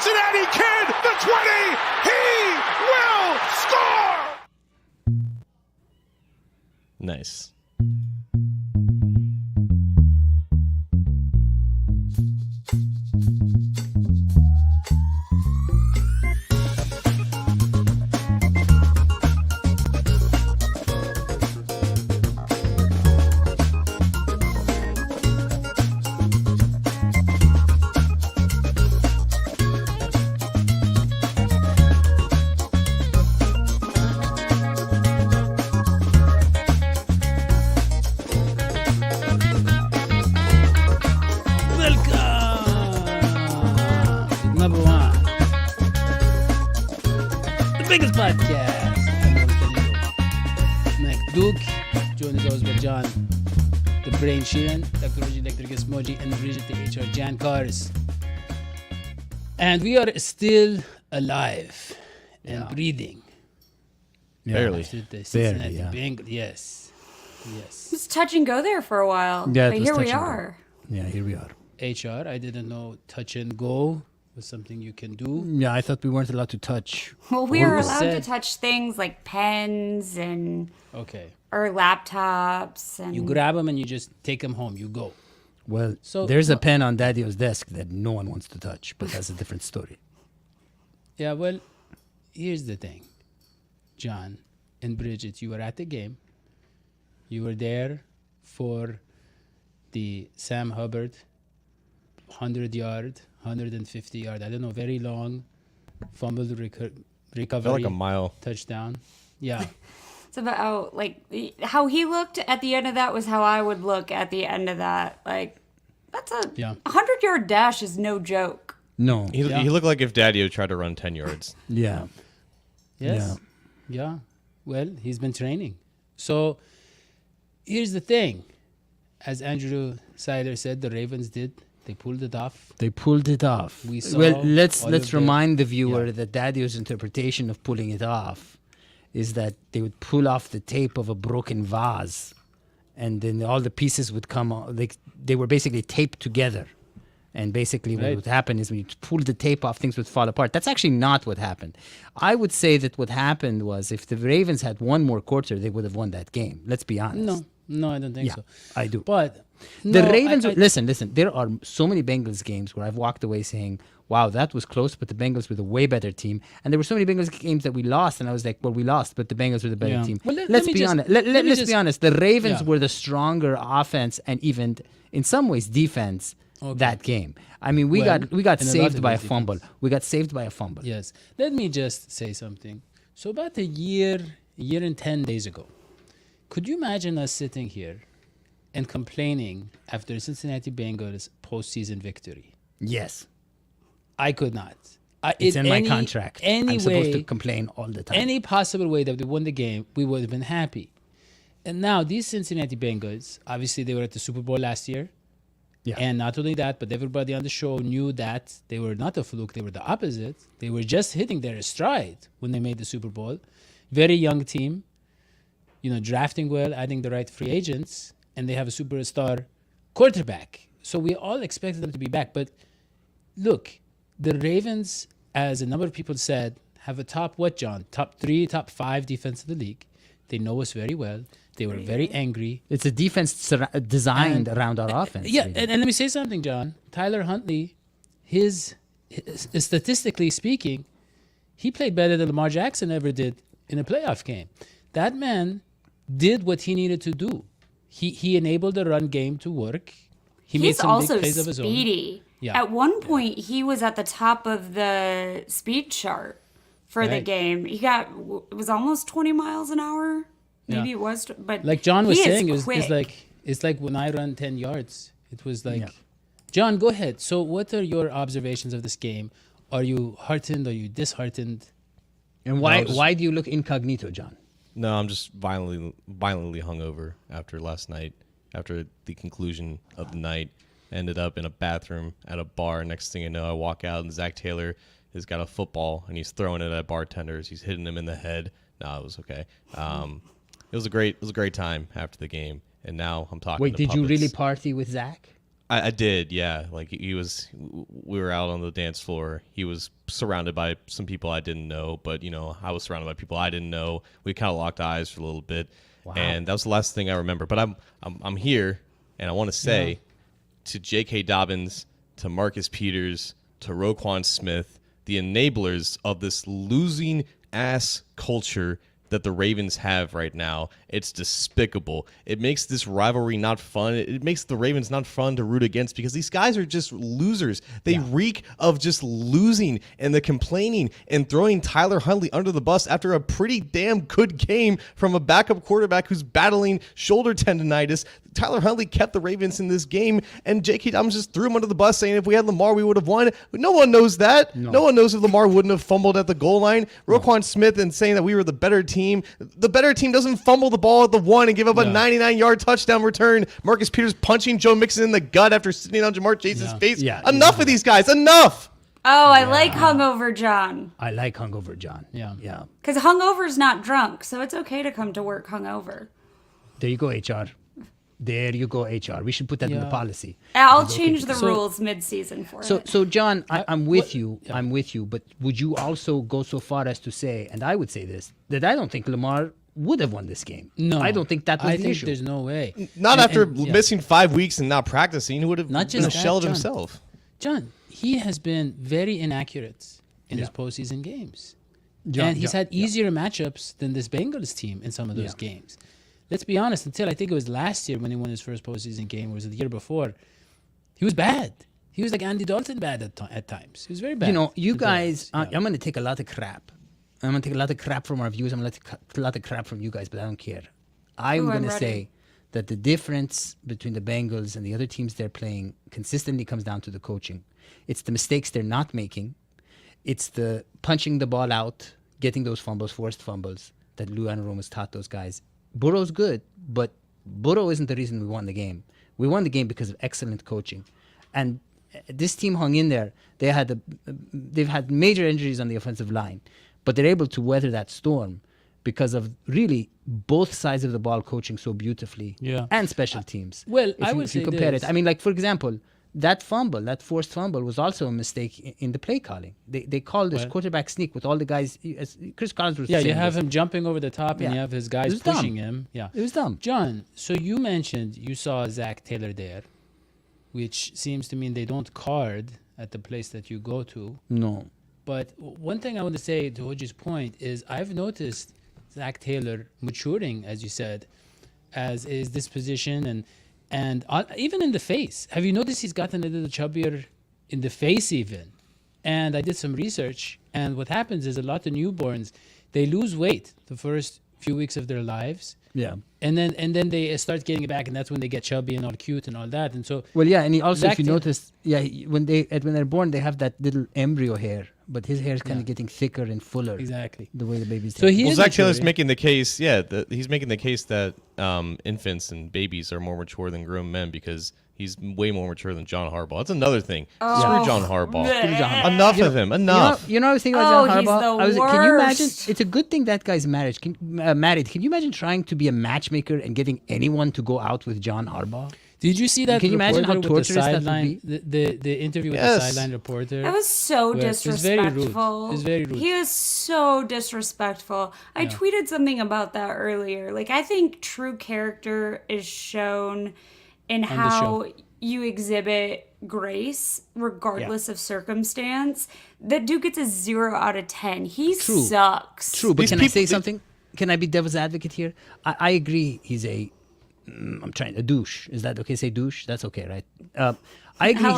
Cincinnati Kid, the 20. He will score. Nice. Podcast. Mac Duke, joined as always by John, the Brain Sheeran, Dr. Reggie Electricus Moji, and Bridget the HR Jan Cars. And we are still alive and breathing. Barely. The Cincinnati Barely, Bengals. Yes. It was touch and go there for a while. Yeah, but here we are. Yeah, here we are. HR, I didn't know touch and go was something you can do. Yeah, I thought we weren't allowed to touch. Well, we are allowed to said- touch things like pens and Okay. or laptops. And You grab them and you just take them home. You go. Well, So- there's a pen on Daddy-O's desk that no one wants to touch, but that's a different story. Yeah, well, here's the thing. John and Bridget, you were at the game. You were there for the Sam Hubbard 100-yard, 150-yard, I don't know, very long fumble recovery. Felt like a mile. Touchdown. Yeah. it's about like how he looked at the end of that was how I would look at the end of that. Like that's a 100-yard dash is no joke. No. He looked like if Daddy tried to run 10 yards. Yeah. Yes. Yeah. Well, he's been training. So here's the thing. As Andrew Seiler said, the Ravens did. They pulled it off. They pulled it off. We saw well, let's all of the- remind the viewer that Daddy-O's interpretation of pulling it off is that they would pull off the tape of a broken vase, and then all the pieces would come. They were basically taped together, and basically what would happen is when you pull the tape off, things would fall apart. That's actually not what happened. I would say that what happened was if the Ravens had one more quarter, they would have won that game. Let's be honest. No, I don't think Yeah, so. I do. But The no, Ravens, I- listen, there are so many Bengals games where I've walked away saying, wow, that was close, but the Bengals were the way better team. And there were so many Bengals games that we lost, and I was like, well, we lost, but the Bengals were the better Yeah. team. Well, let let's me be just- honest. let me Let's just- be honest. The Ravens Yeah. were the stronger offense and even, in some ways, defense that game. I mean, we Well, got in a lot saved of by a ways, fumble. defense. We got saved by a fumble. Yes. Let me just say something. So about a year and 10 days ago, could you imagine us sitting here and complaining after Cincinnati Bengals postseason victory? Yes. I could not. It's in my contract. Any I'm supposed to way, complain all the time. any possible way that we won the game, we would have been happy. And now these Cincinnati Bengals, obviously they were at the Super Bowl last year. Yeah. And not only that, but everybody on the show knew that they were not a fluke. They were the opposite. They were just hitting their stride when they made the Super Bowl. Very young team, drafting well, adding the right free agents, and they have a superstar quarterback. So we all expected them to be back. But look, the Ravens, as a number of people said, have a top 3, top 5 defense in the league. They know us very well. They were very angry. It's a defense designed around our offense. Yeah, really. and let me say something, John. Tyler Huntley, his statistically speaking, he played better than Lamar Jackson ever did in a playoff game. That man did what he needed to do. He enabled the run game to work. He made He's some also big plays of his own. speedy. Yeah. At one point, he was at the top of the speed chart for the Right. game. It was almost 20 miles an hour. Maybe Yeah. it was, but Like John was he is saying, quick. it's like when I run 10 yards. It was like, Yeah. John, go ahead. So what are your observations of this game? Are you heartened? Are you disheartened? And why do you look incognito, John? No, I'm just violently hungover after last night. After the conclusion of the night, ended up in a bathroom at a bar. Next thing you know, I walk out and Zach Taylor has got a football and he's throwing it at bartenders. He's hitting them in the head. No, it was okay. It was a great time after the game. And now I'm talking. Wait, to did you really puppets. party with Zach? I did, yeah. Like we were out on the dance floor. He was surrounded by some people I didn't know, but I was surrounded by people I didn't know. We kind of locked eyes for a little bit, and that was the last thing I remember. But I'm here, and I want to say to J.K. Dobbins, to Marcus Peters, to Roquan Smith, the enablers of this losing ass culture that the Ravens have right now. It's despicable. It makes this rivalry not fun. It makes the Ravens not fun to root against because these guys are just losers. They reek of just losing and the complaining and throwing Tyler Huntley under the bus after a pretty damn good game from a backup quarterback who's battling shoulder tendonitis. Tyler Huntley kept the Ravens in this game, and J.K. Dobbins just threw him under the bus saying if we had Lamar, we would have won. But no one knows that. No one knows if Lamar wouldn't have fumbled at the goal line. Roquan Smith and saying that we were the better team. The better team doesn't fumble the ball at the 1 and give up a 99-yard touchdown return. Marcus Peters punching Joe Mixon in the gut after sitting on Jamar Chase's face. Enough of these guys. Enough. Oh, I like hungover John. I like hungover John. Yeah. Because hungover's not drunk, so it's okay to come to work hungover. There you go, HR. There you go, HR. We should put that in the policy. I'll change the rules mid-season for it. So John, I'm with you. I'm with you. But would you also go so far as to say, and I would say this, that I don't think Lamar would have won this game. No, I don't think that was the issue. There's no way. Not after missing 5 weeks and not practicing. He would have Not been just a shell of John. himself. John, he has been very inaccurate in his postseason games. And he's had easier matchups than this Bengals team in some of those games. Let's be honest, until I think it was last year when he won his first postseason game, or was it the year before, he was bad. He was like Andy Dalton bad at times. He was very bad. You guys, I'm going to take a lot of crap. I'm going to take a lot of crap from our viewers. I'm going to take a lot of crap from you guys, but I don't care. I'm going to say that the difference between the Bengals and the other teams they're playing consistently comes down to the coaching. It's the mistakes they're not making. It's the punching the ball out, getting those fumbles, forced fumbles that Lou Anarumo's taught those guys. Burrow's good, but Burrow isn't the reason we won the game. We won the game because of excellent coaching. And this team hung in there. They've had major injuries on the offensive line, but they're able to weather that storm because of really both sides of the ball coaching so beautifully and special teams. Well, if you compare it. I mean, like, for example, that forced fumble, was also a mistake in the play calling. They called this quarterback sneak with all the guys. Chris Collins was saying you have this. him jumping over the top, and you have his guys pushing him. Yeah, it was dumb. John, so you mentioned you saw Zach Taylor there, which seems to mean they don't card at the place that you go to. No. But one thing I want to say to Hoji's point is I've noticed Zach Taylor maturing, as you said, as is this position and even in the face. Have you noticed he's gotten a little chubbier in the face even? And I did some research, and what happens is a lot of newborns, they lose weight the first few weeks of their lives. Yeah. And then they start getting it back, and that's when they get chubby and all cute and all that. And so and he also, if you notice, when they're born, they have that little embryo hair, but his hair is kind of getting thicker and fuller. Exactly. The way the baby's. So Zach Taylor's making the case. He's making the case that infants and babies are more mature than grown men because he's way more mature than John Harbaugh. That's another thing. Screw John Harbaugh. Enough of him. Enough. I was thinking about John Harbaugh. He's the can you worst. imagine? It's a good thing that guy's married. Can you imagine trying to be a matchmaker and getting anyone to go out with John Harbaugh? Did you see that? Can you imagine how with torturous the that would sideline, the interview with the sideline reporter? That was so disrespectful. It was very rude. He was so disrespectful. I tweeted something about that earlier. Like, I think true character is shown in how you exhibit grace regardless of circumstance. That dude gets a 0 out of 10. He sucks. True, but can I say something? Can I be devil's advocate here? I agree he's a douche. Is that okay? Say douche? That's okay, right? I agree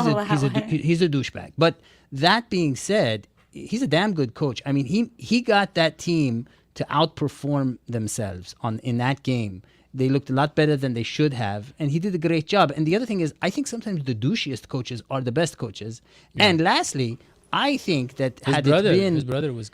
he's a douchebag. But that being said, he's a damn good coach. I mean, he got that team to outperform themselves in that game. They looked a lot better than they should have, and he did a great job. And the other thing is, I think sometimes the douchiest coaches are the best coaches. Yeah. And lastly, I think that his brother was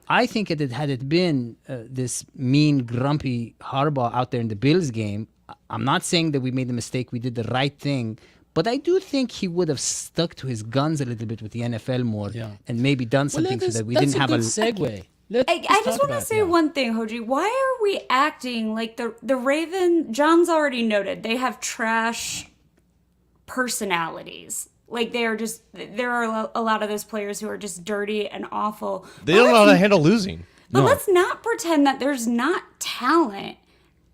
I think that had it been this mean, grumpy Harbaugh out there in the Bills game, I'm not saying that we made the mistake, we did the right thing, but I do think he would have stuck to his guns a little bit with the NFL more and maybe done something so that we didn't have a segue. I just want to say one thing, Hoji. Why are we acting like the Raven? John's already noted they have trash personalities. Like there are a lot of those players who are just dirty and awful. They don't know how to handle losing. But let's not pretend that there's not talent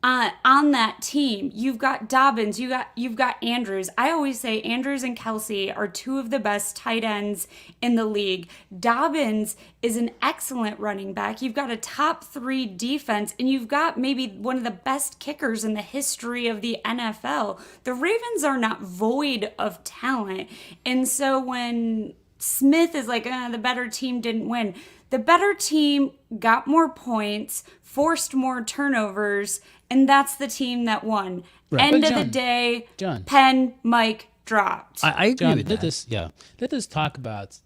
on that team. You've got Dobbins, you've got Andrews. I always say Andrews and Kelsey are two of the best tight ends in the league. Dobbins is an excellent running back. You've got a top 3 defense, and you've got maybe one of the best kickers in the history of the NFL. The Ravens are not void of talent. And so when Smith is like, the better team didn't win, the better team got more points, forced more turnovers, and that's the team that won. Right. End But of the John- day, John. pen, mic, dropped. I agree John, with let that. us talk about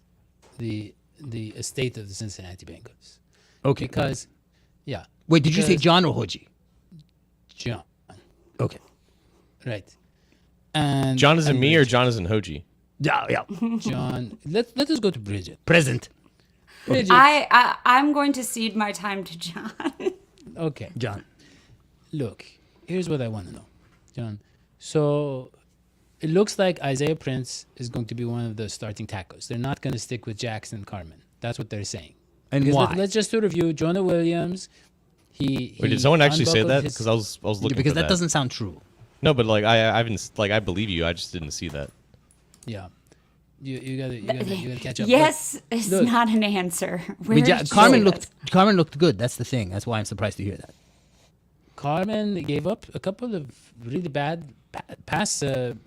the estate of the Cincinnati Bengals. Okay. Because, Wait, did you say because- John or Hoji? John, Okay. right? And John isn't and me or Bridget. John isn't Hoji. Yeah. John. Let us go to Bridget. Present. Bridget. I'm going to cede my time to John. Okay. John. Look, here's what I want to know, John. So it looks like Isaiah Prince is going to be one of the starting tackles. They're not going to stick with Jackson Carmen. That's what they're saying. And Because why? let's just to review Jonah Williams. Wait, did someone actually say unbuckled that? his- Because I was looking Because for that doesn't sound true. No, but like I haven't like I believe you. I just didn't see that. Yeah. You gotta catch up. Yes, it's look. not an answer. I mean, Where is Carmen this? looked good. That's the thing. That's why I'm surprised to hear that. Carmen gave up a couple of really bad pass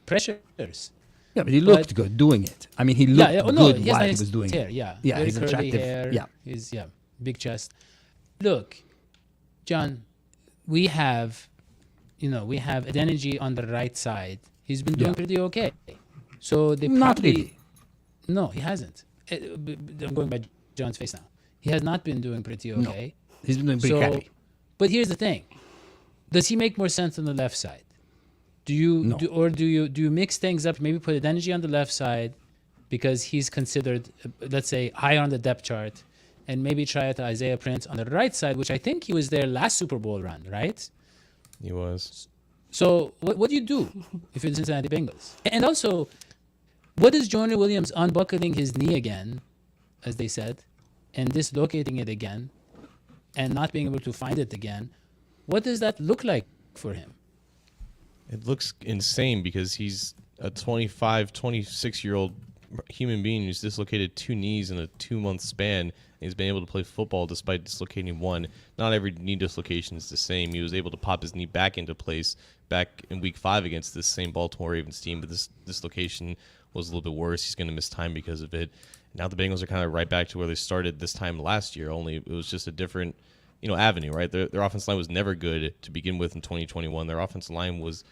pressures. Yeah, but he looked good doing it. I mean, he looked good he has while he nice was doing hair, it. Yeah, Yeah, very he's curly attractive. hair. Yeah. He's big chest. Look, John, we have Adeniji on the right side. He's been doing pretty okay. So they Not probably really. no, he hasn't. I'm going by John's face now. He has not been doing pretty okay. He's been doing pretty crappy. But here's the thing: does he make more sense on the left side? Do you do you mix things up? Maybe put Adeniji on the left side because he's considered, let's say, higher on the depth chart, and maybe try out Isaiah Prince on the right side, which I think he was there last Super Bowl run, right? He was. So what do you do if you're the Cincinnati Bengals? And also, what is Jonah Williams unbuckling his knee again, as they said, and dislocating it again, and not being able to find it again? What does that look like for him? It looks insane because he's a 25, 26-year-old human being who's dislocated 2 knees in a 2-month span. And he's been able to play football despite dislocating one. Not every knee dislocation is the same. He was able to pop his knee back into place back in Week 5 against this same Baltimore Ravens team, but this dislocation was a little bit worse. He's going to miss time because of it. Now the Bengals are kind of right back to where they started this time last year, only it was just a different avenue, right? Their offensive line was never good to begin with in 2021. Their offensive line was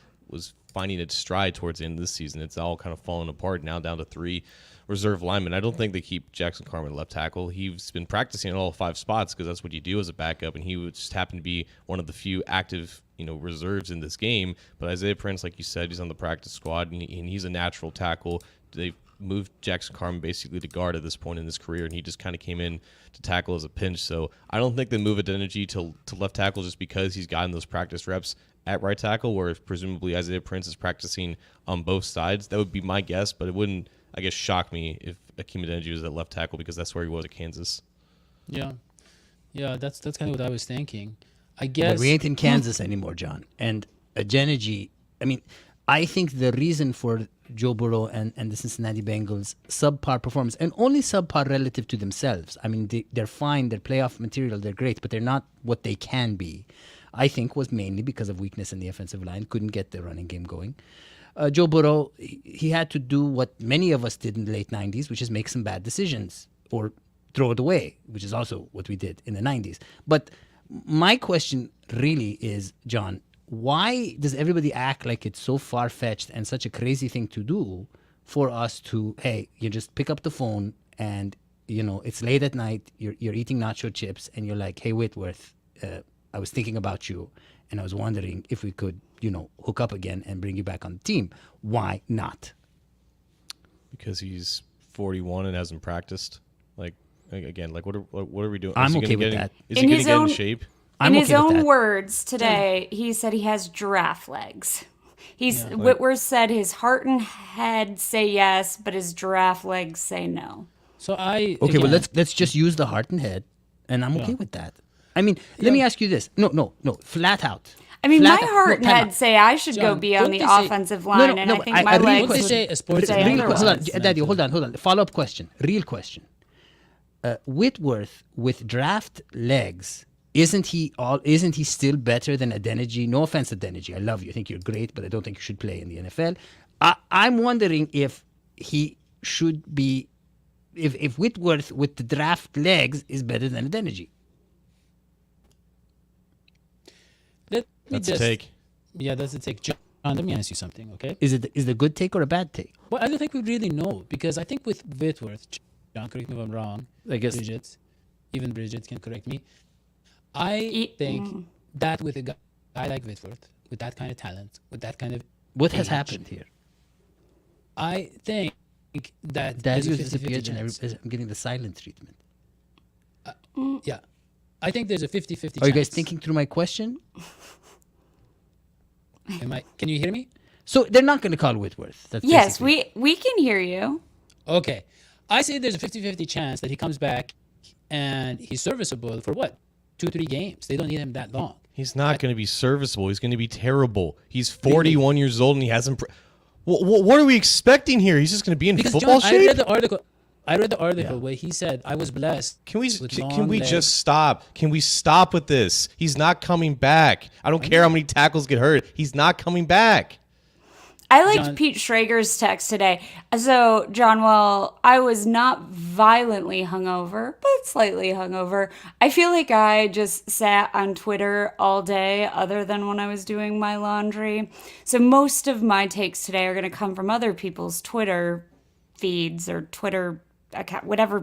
finding its stride towards the end of this season. It's all kind of falling apart now, down to 3 reserve linemen. I don't think they keep Jackson Carmen left tackle. He's been practicing at all 5 spots because that's what you do as a backup, and he would just happen to be one of the few active reserves in this game. But Isaiah Prince, like you said, he's on the practice squad, and he's a natural tackle. They've moved Jackson Carmen basically to guard at this point in his career, and he just kind of came in to tackle as a pinch. So I don't think they move Adeniji to left tackle just because he's gotten those practice reps at right tackle, where presumably Isaiah Prince is practicing on both sides. That would be my guess, but it wouldn't, I guess, shock me if Akeem Adeniji was at left tackle because that's where he was at Kansas. Yeah, that's kind of what I was thinking. I guess But we ain't in Kansas anymore, John. And Adeniji, I mean, I think the reason for Joe Burrow and the Cincinnati Bengals' subpar performance, and only subpar relative to themselves. I mean, they're fine, they're playoff material, they're great, but they're not what they can be. I think was mainly because of weakness in the offensive line, couldn't get the running game going. Joe Burrow, he had to do what many of us did in the late 90s, which is make some bad decisions or throw it away, which is also what we did in the 90s. But my question really is, John, why does everybody act like it's so far-fetched and such a crazy thing to do for us to, hey, you just pick up the phone and, it's late at night, you're eating nacho chips, and you're like, hey, Whitworth, I was thinking about you, and I was wondering if we could, hook up again and bring you back on the team. Why not? Because he's 41 and hasn't practiced. Like again, like what are we doing? I'm Is he okay gonna with get that. Is he going to get in shape? I'm in okay his with own that. words today, he said he has giraffe legs. Whitworth said his heart and head say yes, but his giraffe legs say no. So Okay, again, well let's just use the heart and head, and I'm okay with that. I mean, let me ask you this. No, flat out. I mean, my Flat out. heart No, and time head out. say I should go John, be on don't the they say- offensive line, and I think my I really legs They question- say a sports say Real otherwise. question. Hold on, Daddy, hold on. Follow-up question. Real question. Whitworth with draft legs, isn't he still better than Adeniji? No offense, Adeniji. I love you. I think you're great, but I don't think you should play in the NFL. I'm wondering if he should be, if Whitworth with the draft legs is better than Adeniji. let me That's a just take. Yeah, that's a take. John, let me ask you something, okay? Is it a good take or a bad take? Well, I don't think we really know because I think with Whitworth, John, correct me if I'm wrong. I guess- Even Bridget can correct me. I think that with a guy like Whitworth, with that kind of talent, with that kind of What has age, happened here? I think that Daddy there's a has 50-50 disappeared, and chance. I'm getting the silent treatment. Yeah, I think there's a 50-50 Are you guys chance. thinking through my question? Can you hear me? So they're not going to call Whitworth. That's Yes, basically- we can hear you. Okay. I say there's a 50-50 chance that he comes back and he's serviceable for what? 2-3 games. They don't need him that long. He's not going to be serviceable. He's going to be terrible. He's 41 years old and he hasn't. What are we expecting here? He's just going to be in Because football John, shape. I read the article where he said, I was blessed. Can we with can long we legs." just stop? Can we stop with this? He's not coming back. I don't care how many tackles get hurt. He's not coming back. I liked John- Pete Schrager's text today. So, John, while I was not violently hungover, but slightly hungover, I feel like I just sat on Twitter all day other than when I was doing my laundry. So most of my takes today are going to come from other people's Twitter feeds or Twitter account, whatever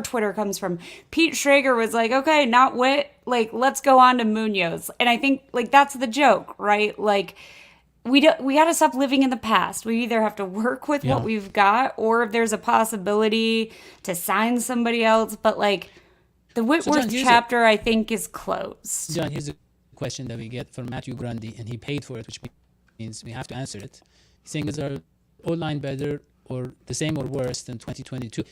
Twitter comes from. Pete Schrager was like, okay, not Whit, like, let's go on to Munoz. And I think, like, that's the joke, right? Like, we got to stop living in the past. We either have to work with what we've got, or if there's a possibility to sign somebody else. But like the Whitworth here's chapter, I think is closed. John, here's a question that we get from Matthew Grundy, and he paid for it, which means we have to answer it. He's saying, is our O-line better or the same or worse than 2022?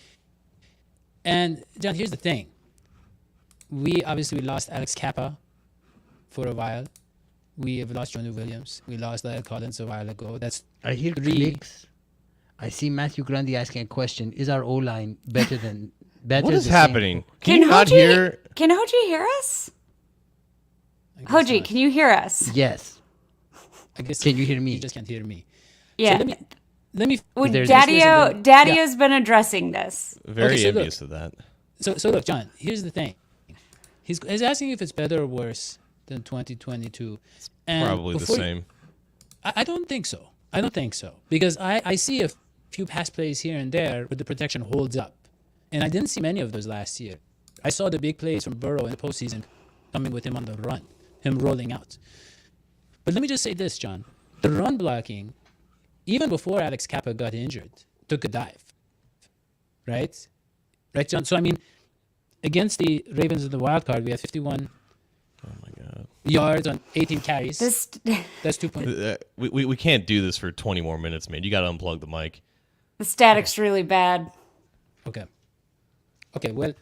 And John, here's the thing. We lost Alex Kappa for a while. We have lost Jonah Williams. We lost Lyle Collins a while ago. That's I hear clicks. I see Matthew Grundy asking a question. Is our O-line better than better? What is the same? happening? Can you not Hoji hear? Can Hoji hear us? Hoji, can you hear us? Yes. I guess Can you hear me? You just can't hear me. Yeah. So let me. Well, There's- Daddy-O's been addressing this. Very Okay, so look. envious of that. So look, John. Here's the thing. He's asking if it's better or worse than 2022. And Probably the before- same. I don't think so. I don't think so because I see a few pass plays here and there where the protection holds up, and I didn't see many of those last year. I saw the big plays from Burrow in the postseason coming with him on the run, him rolling out. But let me just say this, John. The run blocking, even before Alex Kappa got injured, took a dive. Right, John? So, I mean, against the Ravens in the wild card, we had 51 yards on 18 carries. That's 2 points. We can't do this for 20 more minutes, man. You got to unplug the mic. The static's really bad. Okay, well,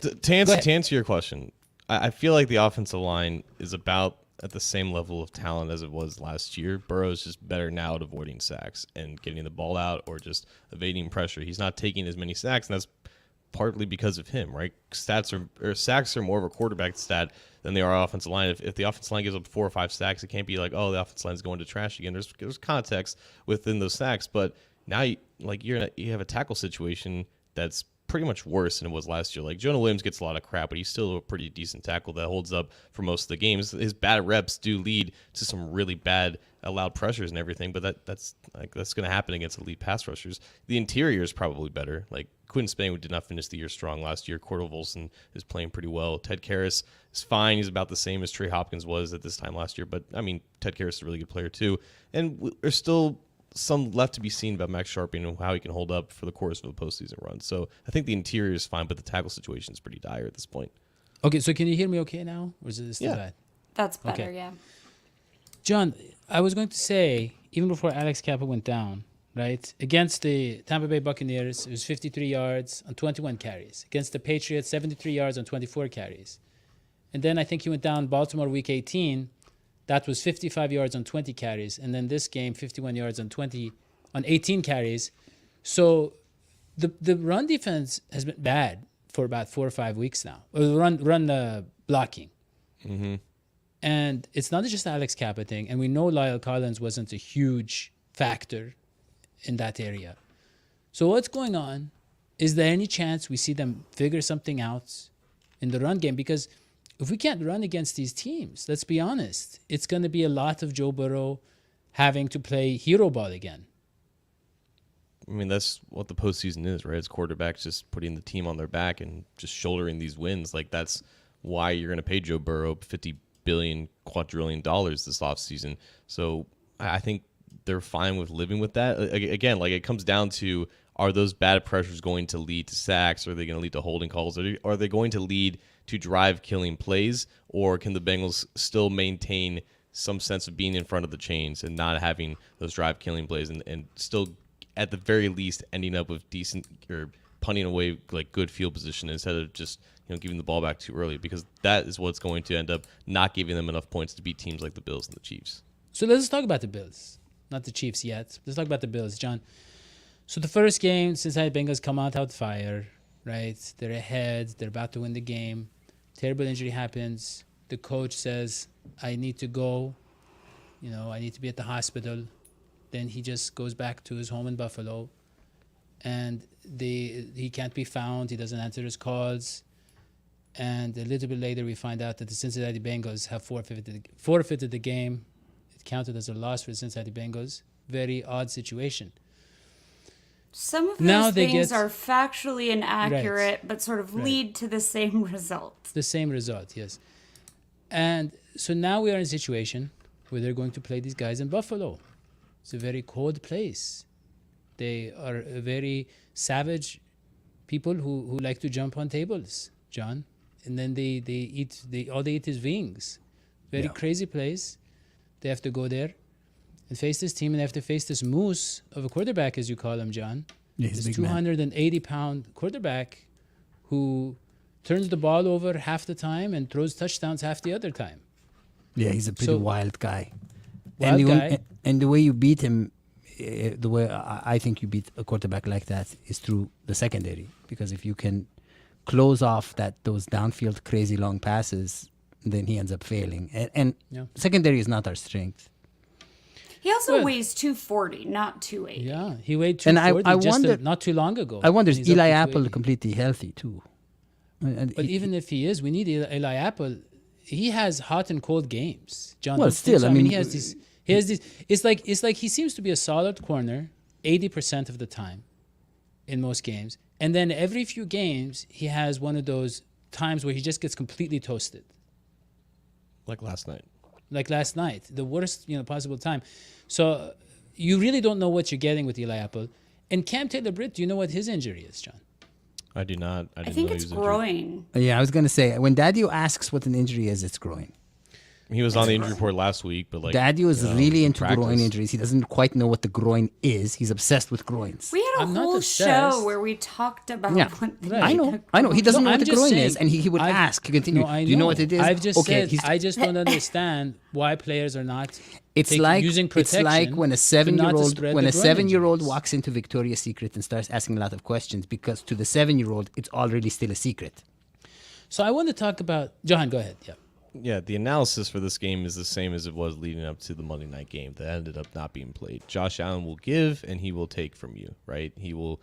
To answer your question, I feel like the offensive line is about at the same level of talent as it was last year. Burrow's just better now at avoiding sacks and getting the ball out or just evading pressure. He's not taking as many sacks, and that's partly because of him, right? Sacks are more of a quarterback stat than they are offensive line. If the offensive line gives up 4 or 5 sacks, it can't be like, oh, the offensive line is going to trash again. There's context within those sacks, but now you have a tackle situation that's pretty much worse than it was last year. Like Jonah Williams gets a lot of crap, but he's still a pretty decent tackle that holds up for most of the games. His bad reps do lead to some really bad allowed pressures and everything, but that's going to happen against elite pass rushers. The interior is probably better. Like Quinn Spain did not finish the year strong last year. Cordell Volson is playing pretty well. Ted Karras is fine. He's about the same as Trey Hopkins was at this time last year, but I mean, Ted Karras is a really good player too. And there's still some left to be seen about Max Sharping and how he can hold up for the course of a postseason run. So I think the interior is fine, but the tackle situation is pretty dire at this point. okay. So can you hear me okay now, or is it still bad? That's better, Okay. yeah. John, I was going to say, even before Alex Kappa went down, right? Against the Tampa Bay Buccaneers, it was 53 yards on 21 carries. Against the Patriots, 73 yards on 24 carries. And then I think he went down Baltimore week 18. That was 55 yards on 20 carries. And then this game, 51 yards on 18 carries. So the run defense has been bad for about 4 or 5 weeks now. Run blocking. Mm-hmm. And it's not just the Alex Kappa thing. And we know Lyle Collins wasn't a huge factor in that area. So what's going on? Is there any chance we see them figure something out in the run game? Because if we can't run against these teams, let's be honest, it's going to be a lot of Joe Burrow having to play hero ball again. I mean, that's what the postseason is, right? It's quarterbacks just putting the team on their back and just shouldering these wins. Like, that's why you're going to pay Joe Burrow $50 billion, quadrillion this offseason. So I think they're fine with living with that. Again, like, it comes down to, are those bad pressures going to lead to sacks? Are they going to lead to holding calls? Are they going to lead to drive-killing plays? Or can the Bengals still maintain some sense of being in front of the chains and not having those drive-killing plays and still, at the very least, ending up with decent or punting away like good field position instead of just giving the ball back too early? Because that is what's going to end up not giving them enough points to beat teams like the Bills and the Chiefs. So let's talk about the Bills. Not the Chiefs yet. Let's talk about the Bills, John. So the first game, Cincinnati Bengals come out fire, right? They're ahead. They're about to win the game. Terrible injury happens. The coach says, I need to go. I need to be at the hospital. Then he just goes back to his home in Buffalo. And he can't be found. He doesn't answer his calls. And a little bit later, we find out that the Cincinnati Bengals have forfeited the game. It counted as a loss for the Cincinnati Bengals. Very odd situation. Some of those things are factually inaccurate, but sort of lead to the same result. The same result, yes. And so now we are in a situation where they're going to play these guys in Buffalo. It's a very cold place. They are a very savage people who like to jump on tables, John. And then all they eat is wings. Very crazy place. They have to go there and face this team, and they have to face this moose of a quarterback, as you call him, John. Yeah, this 280-pound quarterback who turns the ball over half the time and throws touchdowns half the other time. Yeah, he's a pretty wild guy. And the way you beat him, the way I think you beat a quarterback like that is through the secondary. Because if you can close off those downfield crazy long passes, then he ends up failing. And secondary is not our strength. He also weighs 240, not 280. Yeah, he weighed 240 not too long ago. I wonder, is Eli Apple completely healthy too? But even if he is, we need Eli Apple. He has hot and cold games, John. Well, still, I mean, he has these. It's like he seems to be a solid corner 80% of the time in most games, and then every few games he has one of those times where he just gets completely toasted. Like last night, the worst possible time. So you really don't know what you're getting with Eli Apple. And Cam Taylor-Britt, do you know what his injury is, John? I do not. I think it's groin. Yeah, I was going to say, when Daddio asks what an injury is, it's groin. He was on the injury report last week, but Daddio is really into groin injuries. He doesn't quite know what the groin is. He's obsessed with groins. We had a whole show where we talked about what I know. He doesn't know what the groin is, and he would ask. Continue. Do you know what it is? I've just said, I just don't understand why players are not using protection. It's like when a 7-year-old walks into Victoria's Secret and starts asking a lot of questions, because to the 7-year-old, it's already still a secret. So I want to talk about Johan. Go ahead. Yeah. Yeah, the analysis for this game is the same as it was leading up to the Monday night game that ended up not being played. Josh Allen will give and he will take from you, right? He will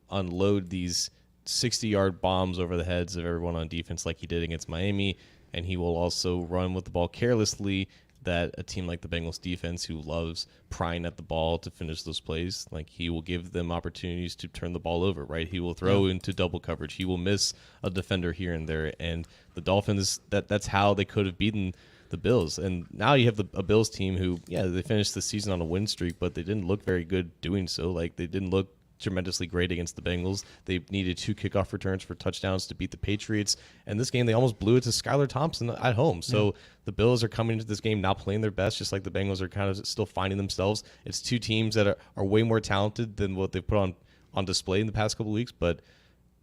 unload these 60-yard bombs over the heads of everyone on defense like he did against Miami, and he will also run with the ball carelessly that a team like the Bengals defense, who loves prying at the ball to finish those plays, like, he will give them opportunities to turn the ball over, right? He will throw into double coverage. He will miss a defender here and there. And the Dolphins, that's how they could have beaten the Bills. And now you have a Bills team who, they finished the season on a win streak, but they didn't look very good doing so. Like, they didn't look tremendously great against the Bengals. They needed 2 kickoff returns for touchdowns to beat the Patriots. And this game, they almost blew it to Skylar Thompson at home. So the Bills are coming into this game not playing their best, just like the Bengals are kind of still finding themselves. It's 2 teams that are way more talented than what they've put on display in the past couple of weeks. But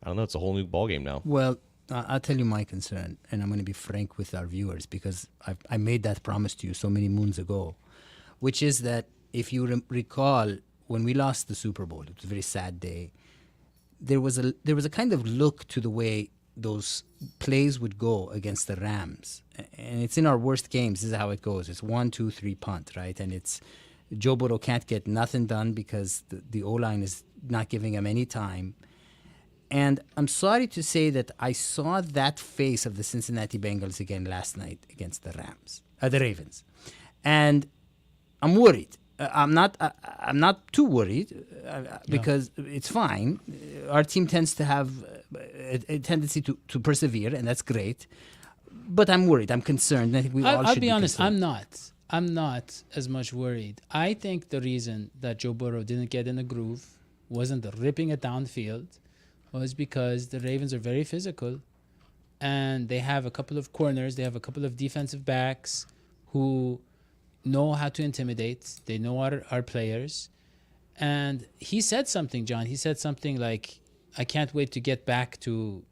I don't know. It's a whole new ballgame now. Well, I'll tell you my concern, and I'm going to be frank with our viewers because I made that promise to you so many moons ago, which is that if you recall, when we lost the Super Bowl, it was a very sad day. There was a kind of look to the way those plays would go against the Rams, and it's in our worst games. This is how it goes. It's 1, 2, 3 punt, right? And it's Joe Burrow can't get nothing done because the O-line is not giving him any time. And I'm sorry to say that I saw that face of the Cincinnati Bengals again last night against the Ravens, and I'm worried. I'm not too worried because it's fine. Our team tends to have a tendency to persevere, and that's great. But I'm worried. I'm concerned. I think we all should be concerned. I'll be honest. I'm not as much worried. I think the reason that Joe Burrow didn't get in the groove, wasn't the ripping it downfield, was because the Ravens are very physical, and they have a couple of corners. They have a couple of defensive backs who know how to intimidate. They know our players. And he said something, John. He said something like, I can't wait to get back to,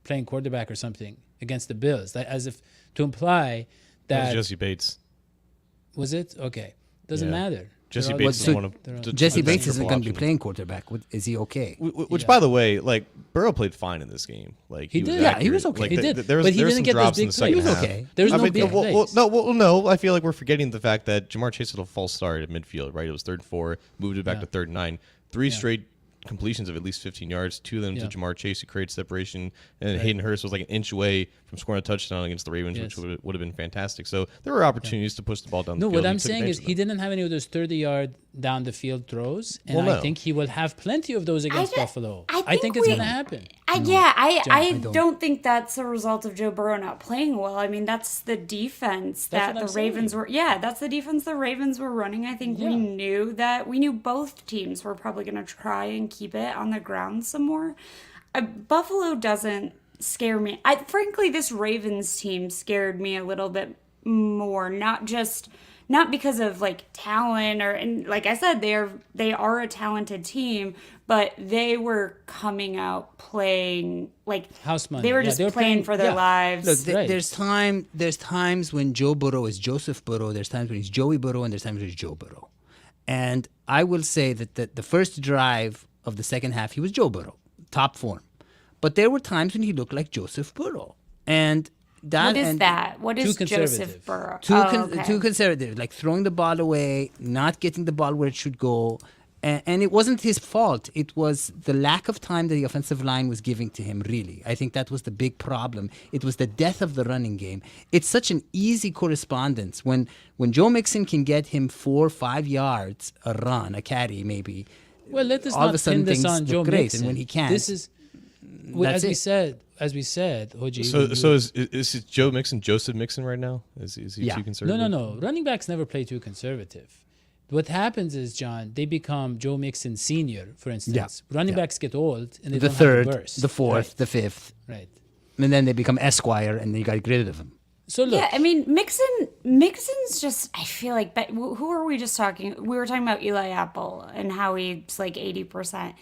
playing quarterback or something against the Bills, as if to imply that... That was Jesse Bates. Was it? Okay. Doesn't matter. Jesse Bates is one of Jesse Bates isn't going to be playing quarterback. Is he okay? Which, by the way, Burrow played fine in this game. He did. Yeah, he was okay. He did. But he didn't get those big plays. He was okay. There was no big plays. No. I feel like we're forgetting the fact that Jamar Chase had a false start at midfield. Right, it was 3rd and 4, moved it back to 3rd and 9, 3 straight completions of at least 15 yards, 2 of them to Jamar Chase, who created separation, and then Hayden Hurst was like an inch away from scoring a touchdown against the Ravens, which would have been fantastic. So there were opportunities to push the ball down the field. No, what I'm saying is he didn't have any of those 30-yard down the field throws, and I think he will have plenty of those against Buffalo. I think it's going to happen. I don't think that's a result of Joe Burrow not playing well. I mean, that's the defense that the Ravens were. Yeah, that's the defense the Ravens were running. I think we knew both teams were probably going to try and keep it on the ground some more. Buffalo doesn't scare me. Frankly, this Ravens team scared me a little bit more. Not because of like talent and like I said, they are a talented team, but they were coming out playing like house money. They were just playing for their lives. Look, there's times when Joe Burrow is Joseph Burrow. There's times when he's Joey Burrow, and there's times when he's Joe Burrow. And I will say that the first drive of the second half, he was Joe Burrow, top form. But there were times when he looked like Joseph Burrow, and what is that? What is Joseph Burrow? Too conservative, like throwing the ball away, not getting the ball where it should go. And it wasn't his fault. It was the lack of time that the offensive line was giving to him, really. I think that was the big problem. It was the death of the running game. It's such an easy correspondence. When Joe Mixon can get him 4 or 5 yards, a run, a carry maybe, well, let us all not of a sudden pin this things on Joe look great. Mixon. And when he can't, this is... As we said, Hoji. So is Joe Mixon Joseph Mixon right now? Is he too conservative? No. Running backs never play too conservative. What happens is, John, they become Joe Mixon Senior, for instance. Running backs get old and they the don't third, have a burst. the fourth, the fifth, right, and then they become Esquire, and then you got rid of them. So look, I mean, Mixon's just. I feel like, who are we just talking? We were talking about Eli Apple and how he's like 80%.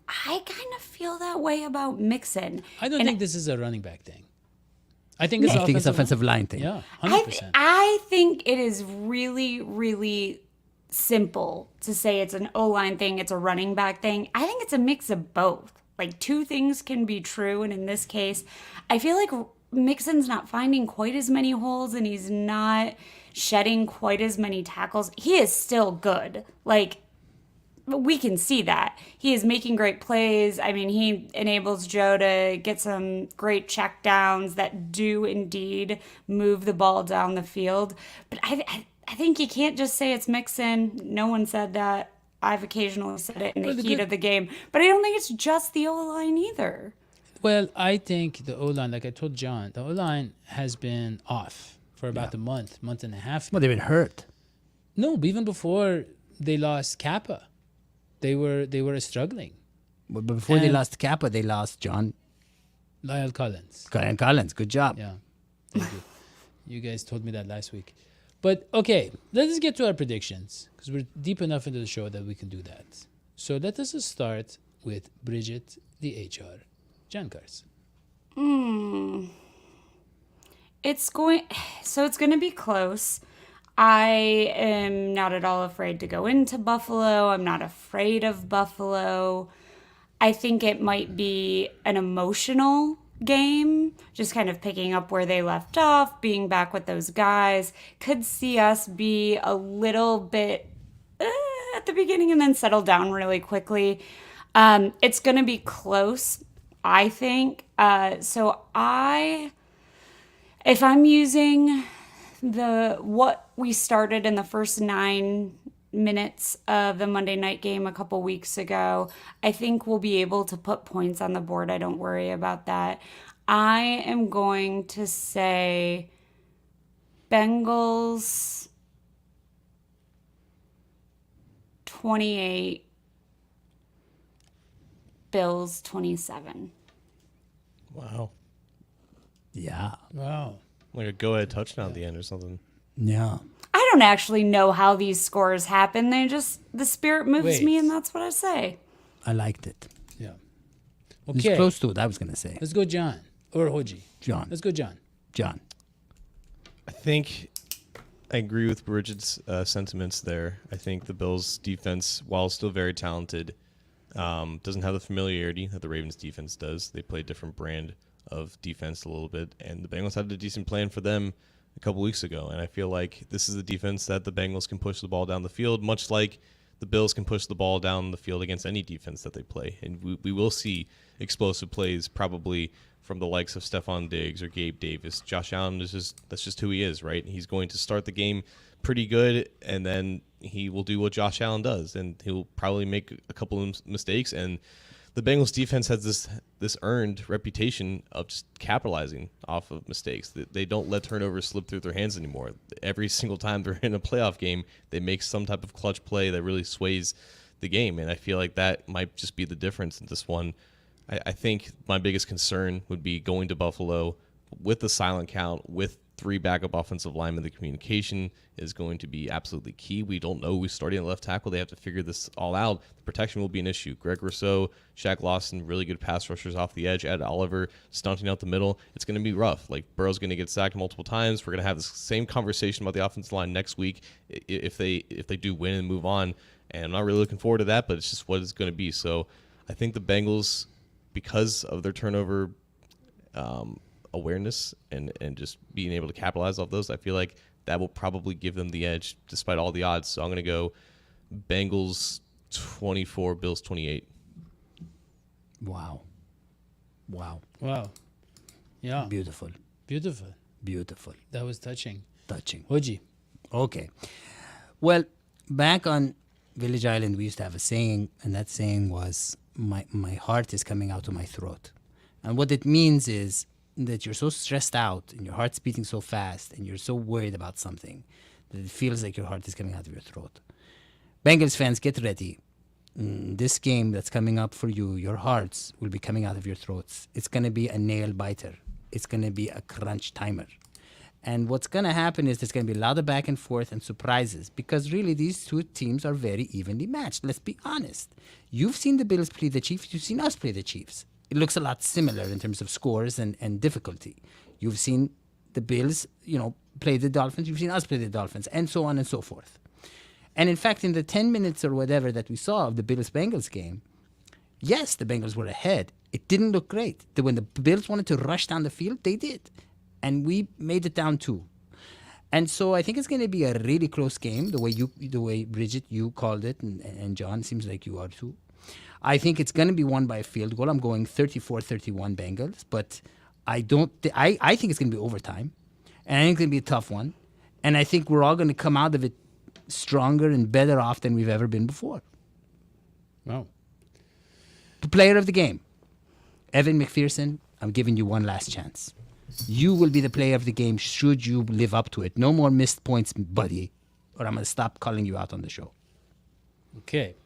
I kind of feel that way about Mixon. I don't think this is a running back thing. I think it's an offensive line thing. Yeah, 100%. I think it is really, really simple to say it's an O-line thing, it's a running back thing. I think it's a mix of both. Like, two things can be true, and in this case, I feel like Mixon's not finding quite as many holes, and he's not shedding quite as many tackles. He is still good. Like, we can see that. He is making great plays. I mean, he enables Joe to get some great checkdowns that do indeed move the ball down the field. But I think you can't just say it's Mixon. No one said that. I've occasionally said it in the heat of the game. But I don't think it's just the O-line either. Well, I think the O-line, like I told John, the O-line has been off for about a month and a half. Well, they've been hurt. No, but even before they lost Kappa. they were struggling. But before they And- lost Kappa, they lost John Lyle Collins. Collins. Good job. Yeah, thank you. You guys told me that last week. But okay, let us get to our predictions because we're deep enough into the show that we can do that. So let us start with Bridget, the HR, John Carson. It's going to be close. I am not at all afraid to go into Buffalo. I'm not afraid of Buffalo. I think it might be an emotional game, just kind of picking up where they left off, being back with those guys. Could see us be a little bit at the beginning and then settle down really quickly. It's going to be close, I think. If I'm using what we started in the first 9 minutes of the Monday night game a couple weeks ago, I think we'll be able to put points on the board. I don't worry about that. I am going to say Bengals 28, Bills 27. Wow. Yeah. Wow. Like a go-ahead touchdown at the end or something. Yeah. I don't actually know how these scores happen. The spirit moves me, Wait. and that's what I say. I liked it. Yeah. It's Okay. close to what I was going to say. Let's go, John or Hoji. John. Let's go, John. John. I think I agree with Bridget's sentiments there. I think the Bills' defense, while still very talented, doesn't have the familiarity that the Ravens' defense does. They play a different brand of defense a little bit, and the Bengals had a decent plan for them a couple weeks ago. And I feel like this is a defense that the Bengals can push the ball down the field, much like the Bills can push the ball down the field against any defense that they play. And we will see explosive plays probably from the likes of Stephon Diggs or Gabe Davis. Josh Allen that's just who he is, right? He's going to start the game pretty good, and then he will do what Josh Allen does, and he'll probably make a couple of mistakes. And the Bengals defense has this earned reputation of just capitalizing off of mistakes. They don't let turnovers slip through their hands anymore. Every single time they're in a playoff game, they make some type of clutch play that really sways the game, and I feel like that might just be the difference in this one. I think my biggest concern would be going to Buffalo with the silent count, with 3 backup offensive linemen. The communication is going to be absolutely key. We don't know who's starting at left tackle. They have to figure this all out. The protection will be an issue. Greg Rousseau, Shaq Lawson, really good pass rushers off the edge. Ed Oliver stunting out the middle. It's going to be rough. Like, Burrow's going to get sacked multiple times. We're going to have the same conversation about the offensive line next week if they do win and move on. And I'm not really looking forward to that, but it's just what it's going to be. So I think the Bengals, because of their turnover awareness and just being able to capitalize off those, I feel like that will probably give them the edge despite all the odds. So I'm going to go Bengals 24, Bills 28. Wow. Wow. Wow. Yeah. Beautiful. Beautiful. Beautiful. That was touching. Touching. Hoji. Okay. Well, back on Village Island, we used to have a saying, and that saying was, my heart is coming out of my throat. And what it means is that you're so stressed out and your heart's beating so fast and you're so worried about something that it feels like your heart is coming out of your throat. Bengals fans, get ready. This game that's coming up for you, your hearts will be coming out of your throats. It's going to be a nail biter. It's going to be a crunch timer. And what's going to happen is there's going to be a lot of back and forth and surprises, because really these two teams are very evenly matched. Let's be honest. You've seen the Bills play the Chiefs. You've seen us play the Chiefs. It looks a lot similar in terms of scores and difficulty. You've seen the Bills, play the Dolphins. You've seen us play the Dolphins, and so on and so forth. And in fact, in the 10 minutes or whatever that we saw of the Bills-Bengals game, yes, the Bengals were ahead. It didn't look great. When the Bills wanted to rush down the field, they did. And we made it down too. And so I think it's going to be a really close game, the way Bridget, you called it, and John, seems like you are too. I think it's going to be won by a field goal. I'm going 34-31 Bengals, but I think it's going to be overtime, and I think it's going to be a tough one, and I think we're all going to come out of it stronger and better off than we've ever been before. Wow. The player of the game, Evan McPherson, I'm giving you one last chance. You will be the player of the game should you live up to it. No more missed points, buddy, or I'm going to stop calling you out on the show. Okay.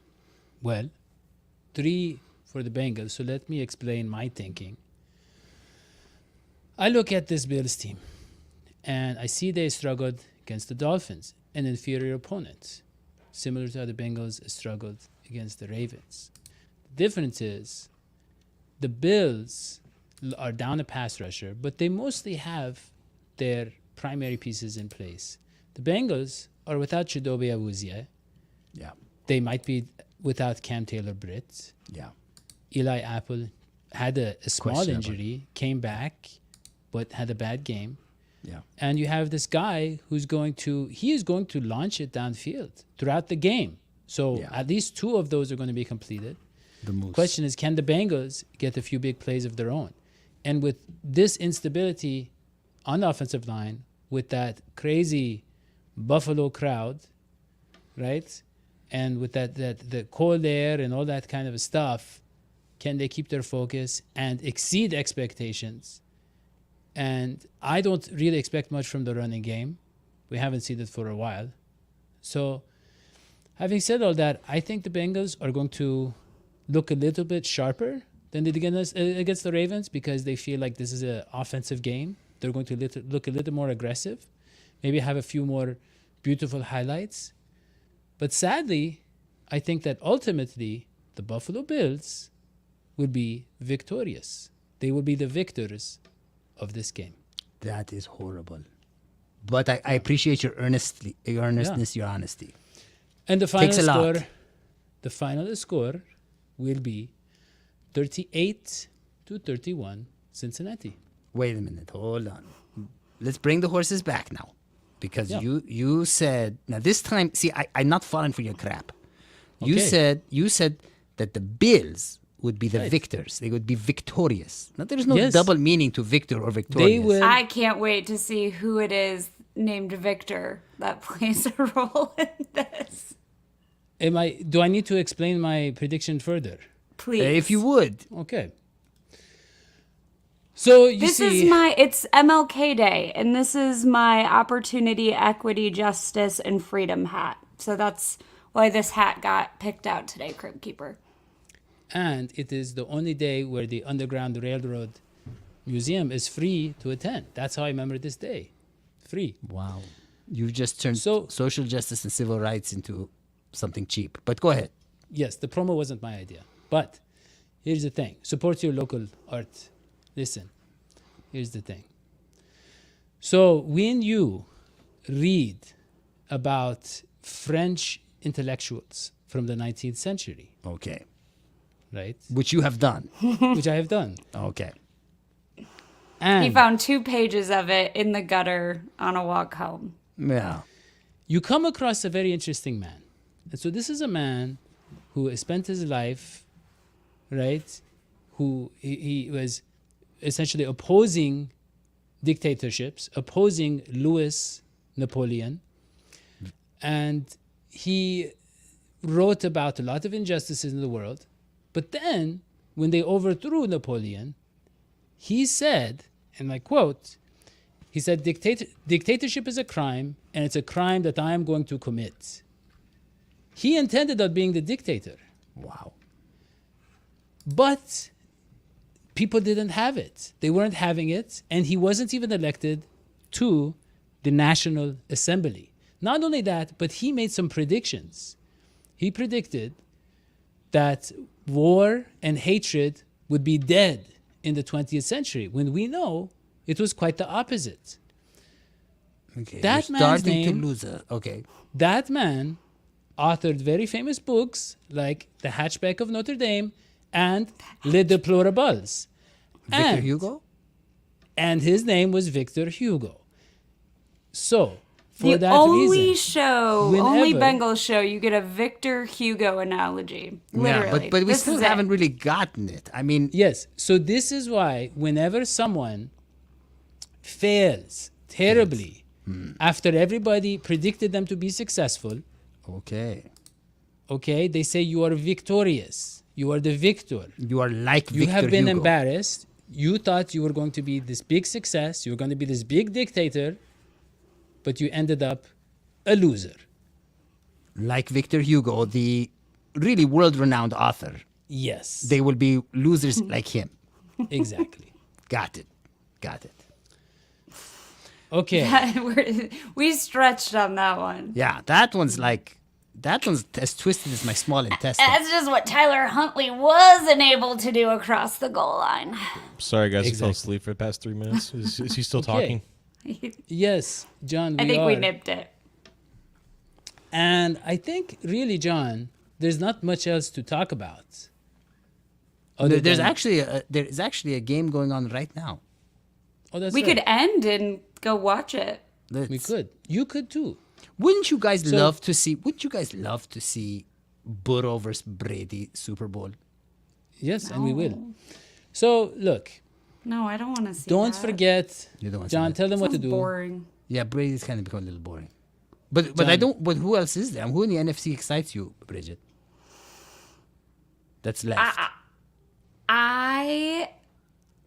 Well, 3 for the Bengals. So let me explain my thinking. I look at this Bills team, and I see they struggled against the Dolphins, an inferior opponent, similar to how the Bengals struggled against the Ravens. The difference is the Bills are down a pass rusher, but they mostly have their primary pieces in place. The Bengals are without Chidobe Awuzie. Yeah. They might be without Cam Taylor-Britt. Yeah. Eli Apple had a small Questionable. injury, came back, but had a bad game. Yeah. And you have this guy who's going to launch it downfield throughout the game. So Yeah. at least 2 of those are going to be completed. The Moose. Question is, can the Bengals get a few big plays of their own? And with this instability on the offensive line, with that crazy Buffalo crowd, right? And with that the cold air and all that kind of stuff, can they keep their focus and exceed expectations? And I don't really expect much from the running game. We haven't seen it for a while. So having said all that, I think the Bengals are going to look a little bit sharper than they did against the Ravens because they feel like this is an offensive game. They're going to look a little more aggressive, maybe have a few more beautiful highlights. But sadly, I think that ultimately the Buffalo Bills will be victorious. They will be the victors of this game. That is horrible. But I appreciate your earnestness, your honesty. And the Takes a lot. final score will be 38-31 Cincinnati. Wait a minute. Hold on. Let's bring the horses back now. Because Yeah. you said, now this time, see, I'm not falling for your crap. You Okay. said that the Bills would be the Right. victors. They would be victorious. Now, there is no Yes. double meaning to victor or victorious. will- I can't wait to see who it is named Victor that plays a role in this. Do I need to explain my prediction further? Please. If you would. Okay. So It's MLK Day, and this is my opportunity, equity, justice, and freedom hat. So that's why this hat got picked out today, Crypt Keeper. and it is the only day where the Underground Railroad Museum is free to attend. That's how I remember this day. Free. Wow. You've just turned So- social justice and civil rights into something cheap. But go ahead. Yes, the promo wasn't my idea. But here's the thing. Support your local art. Listen, here's the thing. So when you read about French intellectuals from the 19th century, Okay. right, Which you have done. which I have done, Okay. and He found 2 pages of it in the gutter on a walk home. Yeah. you come across a very interesting man. And so this is a man who spent his life, right, who he was essentially opposing dictatorships, opposing Louis Napoleon, and he wrote about a lot of injustices in the world. But then, when they overthrew Napoleon, he said, and I quote, he said, dictatorship is a crime, and it's a crime that I am going to commit. He intended on being the dictator, Wow. but people didn't have it. They weren't having it, and he wasn't even elected to the National Assembly. Not only that, but he made some predictions. He predicted that war and hatred would be dead in the 20th century, when we know it was quite the opposite. Okay. That You're man's starting name- to lose it. Okay. That man authored very famous books like The Hatchback of Notre Dame and Les Deplorables. Victor And- Hugo? And his name was Victor Hugo. So, for The that only reason, only whenever- Bengals show you get a Victor Hugo analogy. Literally. Yeah, but we This still is it. haven't really gotten it. I mean, yes. So this is why whenever someone fails terribly after everybody predicted them to be successful, okay. okay, they say you are victorious. You are the victor. You are like You Victor have been Hugo. embarrassed. You thought you were going to be this big success. You were going to be this big dictator, but you ended up a loser. Like Victor Hugo, the really world-renowned author, Yes. they will be losers like him. Exactly. Got it. Okay. We stretched on that one. Yeah, that one's as twisted as my small intestine. That's just what Tyler Huntley wasn't able to do across the goal line. Sorry, guys, I fell Exactly. asleep for the past 3 minutes. Is he still Okay. talking? Yes, John. I think we are. nipped it. And I think, really, John, there's not much else to talk about. There's than- actually a game going on right now. Oh, that's We right. could end and go watch it. We could. You could too. Wouldn't you guys love to see Burrow versus Brady Super Bowl? Yes, and we will. So, look, No, I don't want to see don't that. forget, You don't want to see John, that. tell them what to Sounds do. boring. Yeah, Brady's kind of become a little boring. But I John. don't. But who else is there? Who in the NFC excites you, Bridget? That's left. I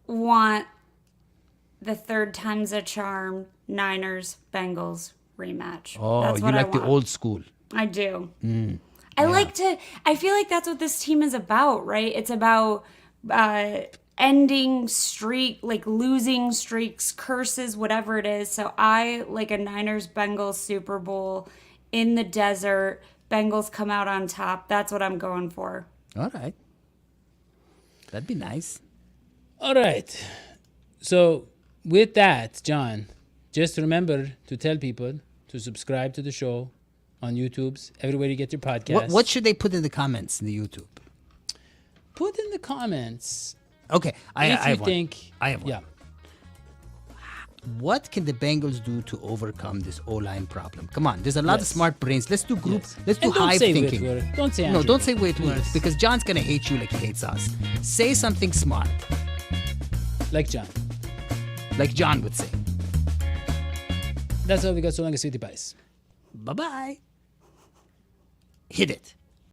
want the third time's a charm Niners Bengals rematch. Oh, that's you what like I the want. old school. I do. I feel like that's what this team is about, right? It's about ending losing streaks, curses, whatever it is. So I like a Niners Bengals Super Bowl in the desert. Bengals come out on top. That's what I'm going for. All right. That'd be nice. All right. So, with that, John, just remember to tell people to subscribe to the show on YouTube's everywhere you get your podcast. What should they put in the comments in the YouTube? Put in the comments Okay, I if you have one. think. I have one. Yeah. What can the Bengals do to overcome this O-line problem? Come on, there's a lot of Yes. smart brains. Let's do group. Yes. Let's do And don't hive say thinking. weird word. Don't say No, Andrew. don't say weird words Yes. because John's gonna hate you like he hates us. Say something smart, Like John. like John would say. That's all we got. So long as Sweetie Pies. Bye bye. Hit it.